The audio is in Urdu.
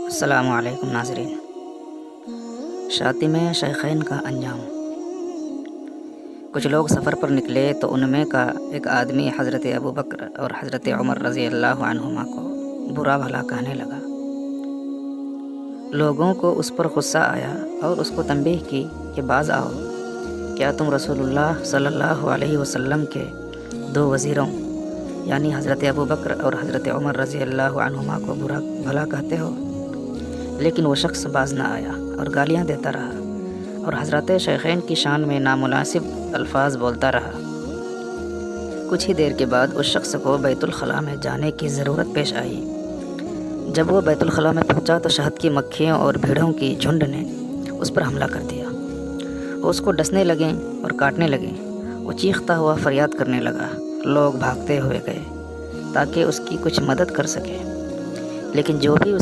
السلام علیکم ناظرین۔ شاطئ میں شیخین کا انجام۔ کچھ لوگ سفر پر نکلے تو ان میں کا ایک آدمی حضرت ابو بکر اور حضرت عمر رضی اللہ عنہما کو برا بھلا کہنے لگا۔ لوگوں کو اس پر غصہ آیا اور اس کو تنبیہ کی کہ باز آؤ، کیا تم رسول اللہ صلی اللہ علیہ وسلم کے دو وزیروں یعنی حضرت ابو بکر اور حضرت عمر رضی اللہ عنہما کو برا بھلا کہتے ہو؟ لیکن وہ شخص باز نہ آیا اور گالیاں دیتا رہا اور حضرت شیخین کی شان میں نامناسب الفاظ بولتا رہا۔ کچھ ہی دیر کے بعد اس شخص کو بیت الخلاء میں جانے کی ضرورت پیش آئی۔ جب وہ بیت الخلاء میں پہنچا تو شہد کی مکھیوں اور بھیڑوں کی جھنڈ نے اس پر حملہ کر دیا۔ وہ اس کو ڈسنے لگیں اور کاٹنے لگیں۔ وہ چیختا ہوا فریاد کرنے لگا۔ لوگ بھاگتے ہوئے گئے تاکہ اس کی کچھ مدد کر سکے، لیکن جو بھی اس